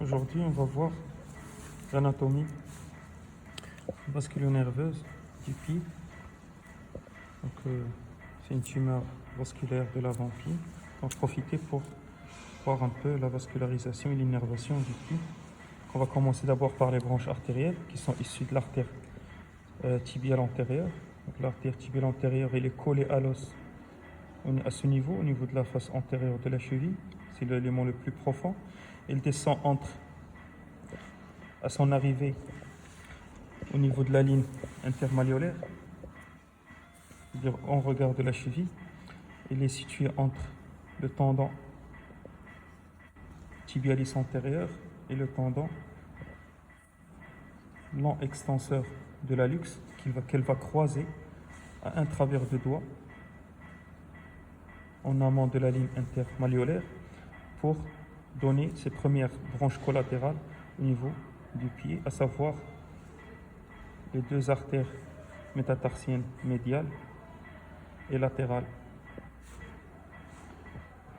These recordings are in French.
Aujourd'hui, on va voir l'anatomie vasculo-nerveuse du pied. C'est une tumeur vasculaire de l'avant-pied. On va profiter pour voir un peu la vascularisation et l'innervation du pied. On va commencer d'abord par les branches artérielles qui sont issues de l'artère tibiale antérieure. L'artère tibiale antérieure, elle est collée à l'os à ce niveau, au niveau de la face antérieure de la cheville. C'est l'élément le plus profond. Elle descend à son arrivée au niveau de la ligne intermalléolaire, c'est-à-dire en regard de la cheville. Elle est située entre le tendon tibialis antérieur et le tendon long extenseur de l'hallux qu'elle va croiser à un travers de doigt en amont de la ligne intermalléolaire pour donner ses premières branches collatérales au niveau du pied, à savoir les deux artères métatarsiennes médiales et latérales.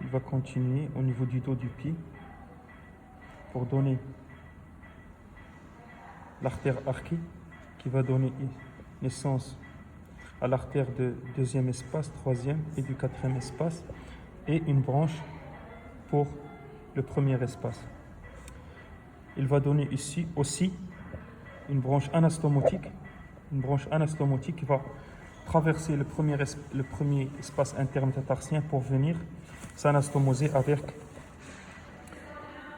Il va continuer au niveau du dos du pied pour donner l'artère arquée qui va donner naissance à l'artère de deuxième espace, troisième et du quatrième espace, et une branche pour le premier espace. Il va donner ici aussi une branche anastomotique qui va traverser le premier espace intermétatarsien pour venir s'anastomoser avec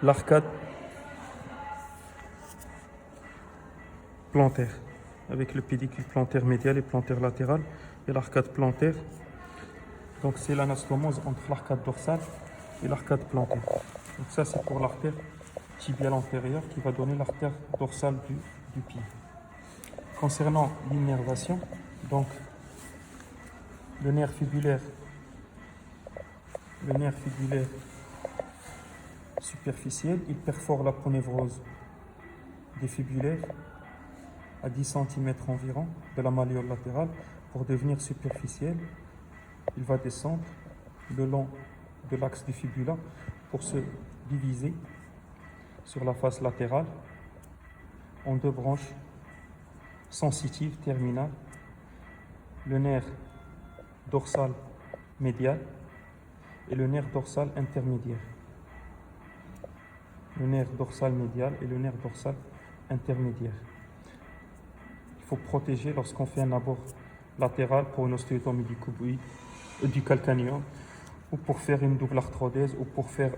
l'arcade plantaire, avec le pédicule plantaire médial et plantaire latéral et l'arcade plantaire. Donc c'est l'anastomose entre l'arcade dorsale et l'arcade plantaire. Donc ça c'est pour l'artère tibiale antérieure qui va donner l'artère dorsale du pied. Concernant l'innervation, donc le nerf fibulaire superficiel, il perfore la pronévrose des fibulaires à 10 cm environ de la malléole latérale pour devenir superficiel. Il va descendre le long de l'axe du fibula pour se diviser sur la face latérale en deux branches sensitives terminales, le nerf dorsal médial et le nerf dorsal intermédiaire. Le nerf dorsal médial et le nerf dorsal intermédiaire. Il faut protéger lorsqu'on fait un abord latéral pour une ostéotomie du calcanéum, ou pour faire une double arthrodèse, ou pour faire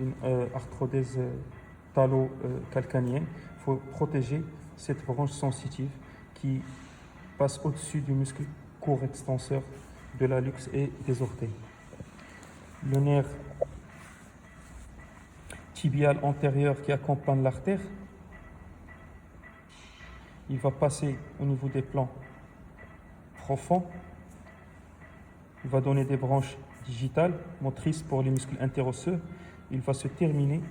une arthrodèse talo-calcanéenne. Il faut protéger cette branche sensitive qui passe au-dessus du muscle court extenseur de l'hallux et des orteils. Le nerf tibial antérieur qui accompagne l'artère, il va passer au niveau des plans profonds. Il va donner des branches digitales, motrices pour les muscles interosseux. Il va se terminer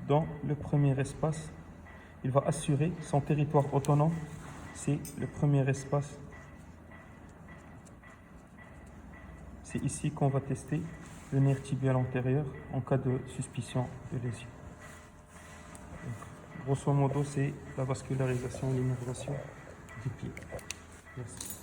dans le premier espace. Il va assurer son territoire autonome. C'est le premier espace. C'est ici qu'on va tester le nerf tibial antérieur en cas de suspicion de lésion. Grosso modo, c'est la vascularisation et l'innervation du pied. Merci.